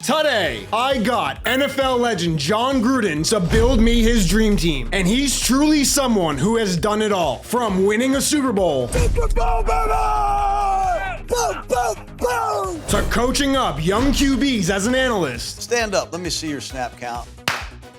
Today, I got NFL legend Jon Gruden to build me his dream team. And he's truly someone who has done it all. From winning a Super Bowl, to coaching up young QBs as an analyst. Stand up, let me see your snap count.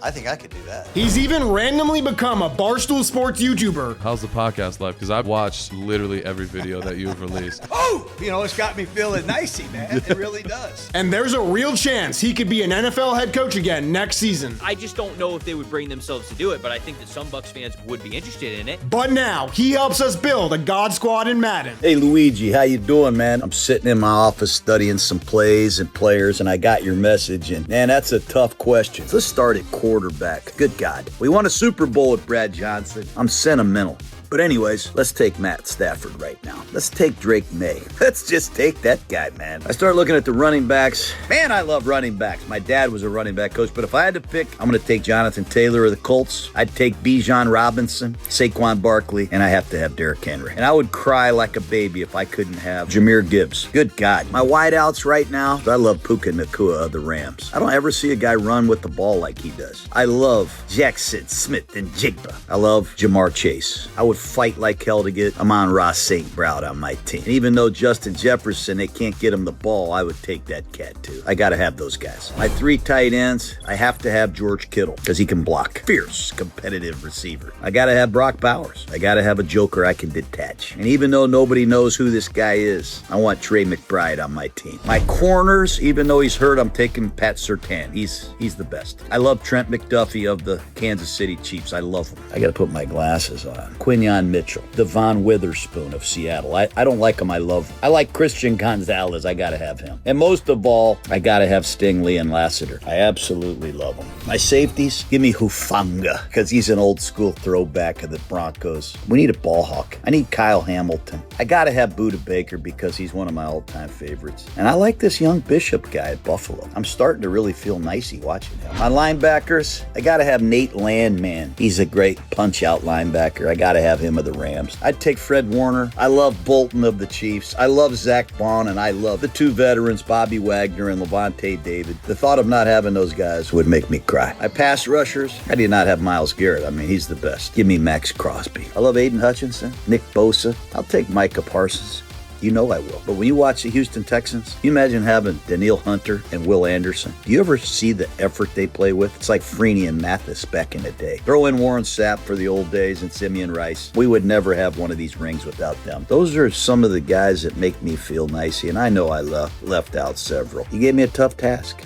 I think I could do that. He's even randomly become a Barstool Sports YouTuber. How's the podcast life? Because I've watched literally every video that you've released. Oh, it's got me feeling nicey, man. It really does. And there's a real chance he could be an NFL head coach again next season. I just don't know if they would bring themselves to do it, but I think that some Bucs fans would be interested in it. But now, he helps us build a God squad in Madden. Hey, Luigi, how you doing, man? I'm sitting in my office studying some plays and players, and I got your message, and man, that's a tough question. Let's start at quarterback. Good God. We won a Super Bowl with Brad Johnson. I'm sentimental. But anyways, let's take Matt Stafford right now. Let's take Drake May. Let's just take that guy, man. I started looking at the running backs. Man, I love running backs. My dad was a running back coach, but if I had to pick, I'm going to take Jonathan Taylor of the Colts. I'd take Bijan Robinson, Saquon Barkley, and I have to have Derrick Henry. And I would cry like a baby if I couldn't have Jahmyr Gibbs. Good God. My wideouts right now, I love Puka Nacua of the Rams. I don't ever see a guy run with the ball like he does. I love Jackson Smith and Jigba. I love Jamar Chase. I would fight like hell to get Amon-Ra St. Brown on my team. And even though Justin Jefferson, they can't get him the ball, I would take that cat too. I gotta have those guys. My 3 tight ends, I have to have George Kittle because he can block. Fierce, competitive receiver. I gotta have Brock Bowers. I gotta have a joker I can detach. And even though nobody knows who this guy is, I want Trey McBride on my team. My corners, even though he's hurt, I'm taking Pat Surtain. He's the best. I love Trent McDuffie of the Kansas City Chiefs. I love him. I gotta put my glasses on. Quinyon Mitchell. Devon Witherspoon of Seattle. I don't like him. I love him. I like Christian Gonzalez. I gotta have him. And most of all, I gotta have Stingley and Lassiter. I absolutely love him. My safeties, give me Hufanga because he's an old school throwback of the Broncos. We need a ball hawk. I need Kyle Hamilton. I gotta have Budda Baker because he's one of my all-time favorites. And I like this young Bishop guy at Buffalo. I'm starting to really feel nicey watching him. My linebackers, I gotta have Nate Landman. He's a great punch-out linebacker. I gotta have him of the Rams. I'd take Fred Warner. I love Bolton of the Chiefs. I love Zach Bond, and I love the 2 veterans, Bobby Wagner and Levante David. The thought of not having those guys would make me cry. My pass rushers, I did not have Myles Garrett. I mean, he's the best. Give me Max Crosby. I love Aiden Hutchinson, Nick Bosa. I'll take Micah Parsons. You know I will. But when you watch the Houston Texans, you imagine having Danielle Hunter and Will Anderson. Do you ever see the effort they play with? It's like Freeney and Mathis back in the day. Throw in Warren Sapp for the old days and Simeon Rice. We would never have one of these rings without them. Those are some of the guys that make me feel nicey, and I know I left out several. You gave me a tough task.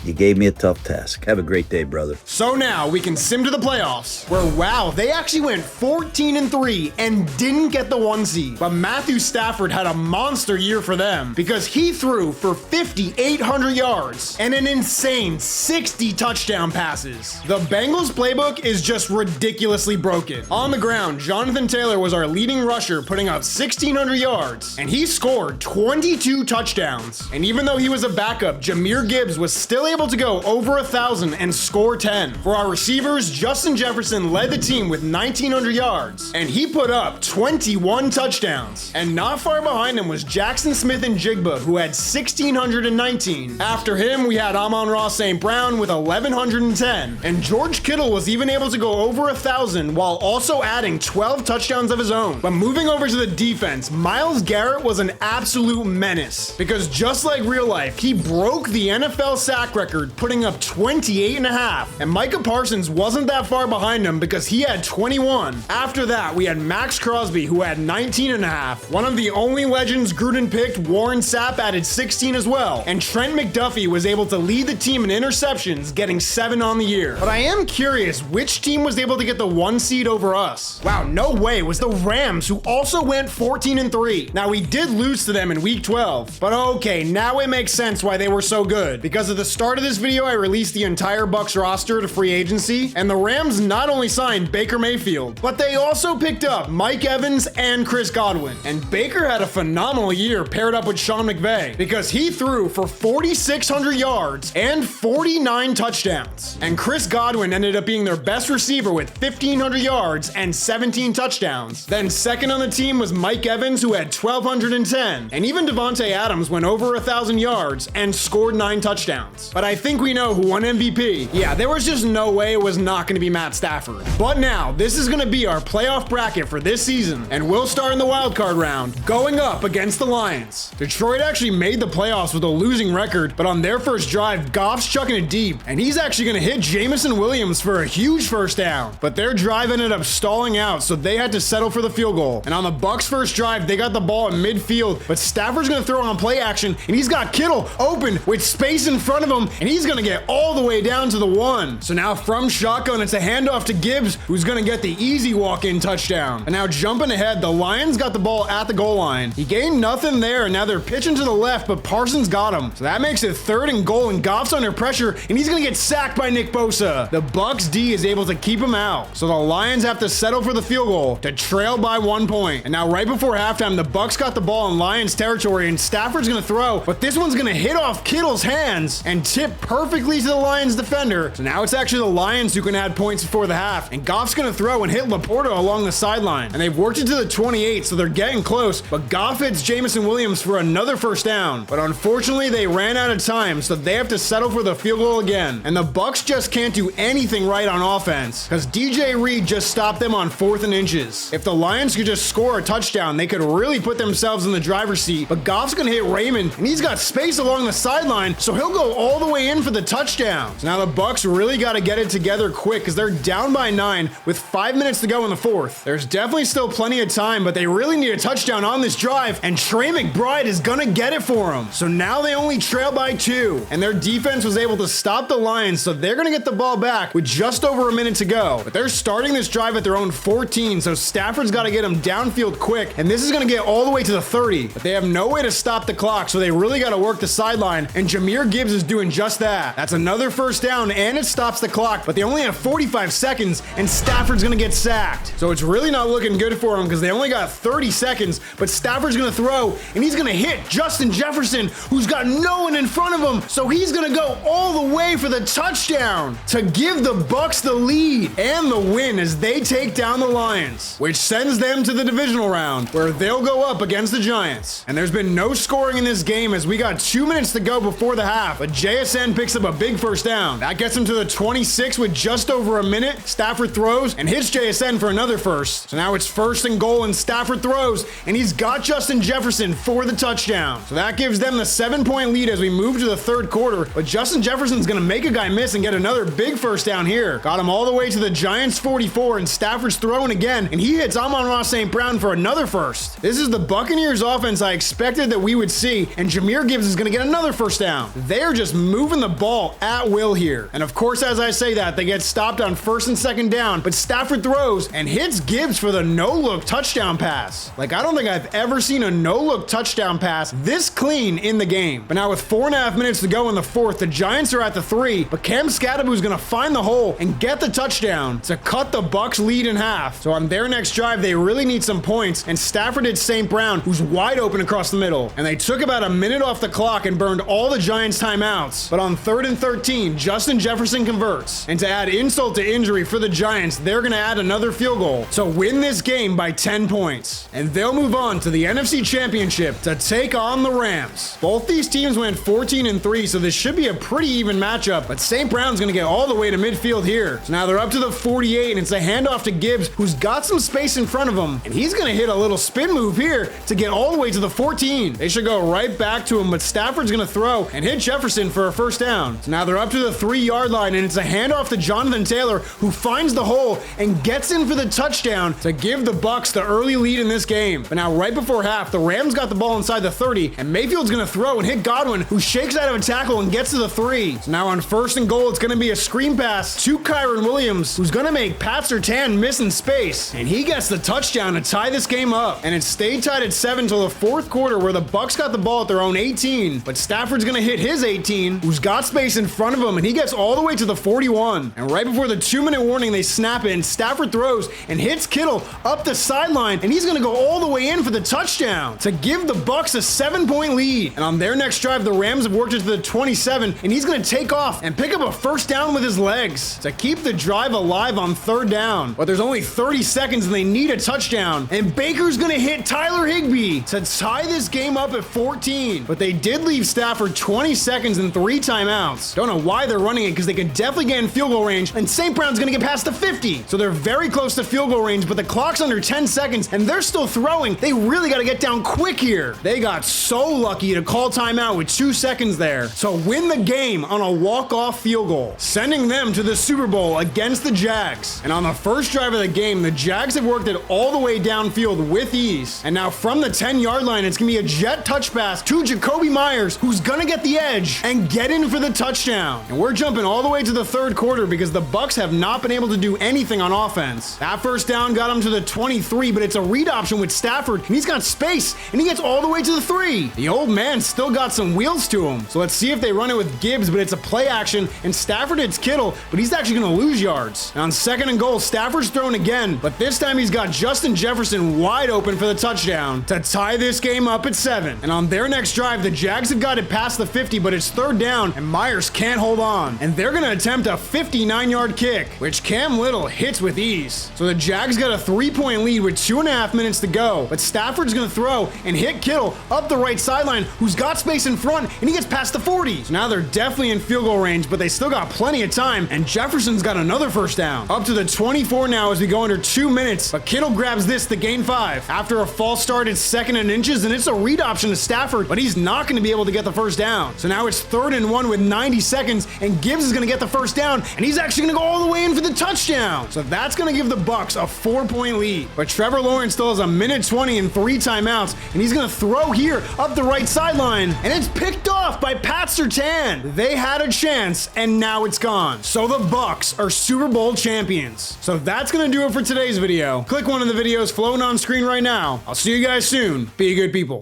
Have a great day, brother. So now we can sim to the playoffs, where wow, they actually went 14-3 and didn't get the 1 seed. But Matthew Stafford had a monster year for them because he threw for 5,800 yards and an insane 60 touchdown passes. The Bengals playbook is just ridiculously broken. On the ground, Jonathan Taylor was our leading rusher, putting up 1,600 yards, and he scored 22 touchdowns. And even though he was a backup, Jahmyr Gibbs was still able to go over 1,000 and score 10. For our receivers, Justin Jefferson led the team with 1,900 yards, and he put up 21 touchdowns. And not far behind him was Jackson Smith and Jigba, who had 1,619. After him, we had Amon-Ra St. Brown with 1,110. And George Kittle was even able to go over 1,000 while also adding 12 touchdowns of his own. But moving over to the defense, Myles Garrett was an absolute menace because just like real life, he broke the NFL sack record, putting up 28.5. And Micah Parsons wasn't that far behind him because he had 21. After that, we had Max Crosby, who had 19.5. One of the only legends Gruden picked, Warren Sapp, added 16 as well, and Trent McDuffie was able to lead the team in interceptions, getting 7 on the year. But I am curious which team was able to get the 1 seed over us. Wow, no way, it was the Rams, who also went 14-3. Now we did lose to them in week 12, but okay, now it makes sense why they were so good. Because at the start of this video, I released the entire Bucs roster to free agency, and the Rams not only signed Baker Mayfield, but they also picked up Mike Evans and Chris Godwin. And Baker had a phenomenal all year paired up with Sean McVay, because he threw for 4,600 yards and 49 touchdowns. And Chris Godwin ended up being their best receiver with 1,500 yards and 17 touchdowns. Then second on the team was Mike Evans, who had 1,210. And even Devontae Adams went over 1,000 yards and scored 9 touchdowns. But I think we know who won MVP. Yeah, there was just no way it was not going to be Matt Stafford. But now, this is going to be our playoff bracket for this season, and we'll start in the wildcard round, going up against the Lions. Detroit actually made the playoffs with a losing record, but on their first drive, Goff's chucking it deep, and he's actually going to hit Jameson Williams for a huge first down. But their drive ended up stalling out, so they had to settle for the field goal. And on the Bucs' first drive, they got the ball at midfield, but Stafford's going to throw on play action, and he's got Kittle open with space in front of him, and he's going to get all the way down to the 1. So now from shotgun, it's a handoff to Gibbs, who's going to get the easy walk-in touchdown. And now jumping ahead, the Lions got the ball at the goal line. He gained nothing there, and now they're pitching to the left, but Parsons got him. So that makes it 3rd and goal, and Goff's under pressure, and he's going to get sacked by Nick Bosa. The Bucs D is able to keep him out. So the Lions have to settle for the field goal to trail by 1 point. And now right before halftime, the Bucs got the ball in Lions territory, and Stafford's going to throw, but this one's going to hit off Kittle's hands and tip perfectly to the Lions defender. So now it's actually the Lions who can add points before the half, and Goff's going to throw and hit Laporta along the sideline. And they've worked it to the 28, so they're getting close, but Goff hits Jameson Williams for another first down. But unfortunately, they ran out of time, so they have to settle for the field goal again. And the Bucs just can't do anything right on offense, because DJ Reed just stopped them on 4th and inches. If the Lions could just score a touchdown, they could really put themselves in the driver's seat, but Goff's going to hit Raymond, and he's got space along the sideline, so he'll go all the way in for the touchdown. So now the Bucs really got to get it together quick, because they're down by 9 with 5 minutes to go in the 4th. There's definitely still plenty of time, but they really need a touchdown on this drive, and Trey McBride is going to get it for them. So now they only trail by 2, and their defense was able to stop the Lions, so they're going to get the ball back with just over a minute to go. But they're starting this drive at their own 14, so Stafford's got to get them downfield quick, and this is going to get all the way to the 30. But they have no way to stop the clock, so they really got to work the sideline, and Jahmyr Gibbs is doing just that. That's another first down, and it stops the clock, but they only have 45 seconds, and Stafford's going to get sacked. So it's really not looking good for them, because they only got 30 seconds, but Stafford's going to throw, and he's going to hit Justin Jefferson, who's got no one in front of him, so he's going to go all the way for the touchdown to give the Bucs the lead and the win as they take down the Lions, which sends them to the divisional round, where they'll go up against the Giants. And there's been no scoring in this game as we got 2 minutes to go before the half, but JSN picks up a big first down. That gets him to the 26 with just over a minute. Stafford throws and hits JSN for another first. So now it's 1st and goal, and Stafford throws, and he's got Justin Jefferson for the touchdown. So that gives them the 7-point lead as we move to the 3rd quarter, but Justin Jefferson's going to make a guy miss and get another big first down here. Got him all the way to the Giants 44, and Stafford's throwing again, and he hits Amon-Ra St. Brown for another first. This is the Buccaneers offense I expected that we would see, and Jahmyr Gibbs is going to get another first down. They're just moving the ball at will here. And of course, as I say that, they get stopped on 1st and 2nd down, but Stafford throws and hits Gibbs for the no-look touchdown pass. Like, I don't think I've ever seen a no-look touchdown pass this clean in the game. But now with 4.5 minutes to go in the 4th, the Giants are at the 3, but Cam Scadaboo's going to find the hole and get the touchdown to cut the Bucs lead in half. So on their next drive, they really need some points, and Stafford hit St. Brown, who's wide open across the middle. And they took about a minute off the clock and burned all the Giants' timeouts. But on 3rd and 13, Justin Jefferson converts. And to add insult to injury for the Giants, they're going to add another field goal to win this game by 10 points. And they'll move on to the NFC Championship to take on the Rams. Both these teams went 14-3, so this should be a pretty even matchup, but St. Brown's going to get all the way to midfield here. So now they're up to the 48, and it's a handoff to Gibbs, who's got some space in front of him, and he's going to hit a little spin move here to get all the way to the 14. They should go right back to him, but Stafford's going to throw and hit Jefferson for a first down. So now they're up to the 3-yard line, and it's a handoff to Jonathan Taylor, who finds the hole and gets in for the touchdown to give the Bucs the early lead in this game. But now right before half, the Rams got the ball inside the 30, and Mayfield's going to throw and hit Godwin, who shakes out of a tackle and gets to the 3. So now on 1st and goal, it's going to be a screen pass to Kyron Williams, who's going to make Pat Surtain miss in space, and he gets the touchdown to tie this game up. And it stayed tied at 7 till the 4th quarter, where the Bucs got the ball at their own 18, but Stafford's going to hit his 18, who's got space in front of him, and he gets all the way to the 41. And right before the 2-minute warning, they snap in. Stafford throws and hits Kittle up the sideline, and he's going to go all the way in for the touchdown to give the Bucs a 7-point lead. And on their next drive, the Rams have worked it to the 27, and he's going to take off and pick up a first down with his legs to keep the drive alive on 3rd down. But there's only 30 seconds and they need a touchdown. And Baker's going to hit Tyler Higbee to tie this game up at 14. But they did leave Stafford 20 seconds and 3 timeouts. Don't know why they're running it, because they could definitely get in field goal range, and St. Brown's going to get past the 50. So they're very close to field goal range, but the clock's under 10 seconds and they're still throwing. They really got to get down quick here. They got so lucky to call timeout with 2 seconds there to win the game on a walk-off field goal, sending them to the Super Bowl against the Jags. And on the first drive of the game, the Jags have worked it all the way downfield with ease. And now from the 10-yard line, it's going to be a jet touch pass to Jacoby Myers, who's going to get the edge and get in for the touchdown. And we're jumping all the way to the 3rd quarter because the Bucs have not been able to do anything on offense. That first down got him to the 23, but it's a read option with Stafford, and he's got space, and he gets all the way to the 3. The old man still got some wheels to him. So let's see if they run it with Gibbs, but it's a play action, and Stafford hits Kittle, but he's actually going to lose yards. And on 2nd and goal, Stafford's thrown again, but this time he's got Justin Jefferson wide open for the touchdown to tie this game up at 7. And on their next drive, the Jags have got it past the 50, but it's 3rd down, and Myers can't hold on. And they're going to attempt a 59-yard kick, which Cam Little hits with ease. So the Jags got a 3-point lead with 2.5 minutes to go, but Stafford's going to throw and hit Kittle up the right sideline, who's got space in front, and he gets past the 40. So now they're definitely in field goal range, but they still got plenty of time, and Jefferson's got another first down. Up to the 24 now as we go under 2 minutes, but Kittle grabs this to gain 5. After a false start, it's 2nd and inches, and it's a read option to Stafford, but he's not going to be able to get the first down. So now it's 3rd and 1 with 90 seconds, and Gibbs is going to get the first down, and he's actually going to go all the way in for the touchdown. So that's going to give the Bucs a 4-point lead. But Trevor Lawrence still has a minute 20 and 3 timeouts, and he's going to throw here up the right sideline, and it's picked off by Pat Surtain. They had a chance, and now it's gone. So the Bucs are Super Bowl champions. So that's going to do it for today's video. Click one of the videos floating on screen right now. I'll see you guys soon. Be good people.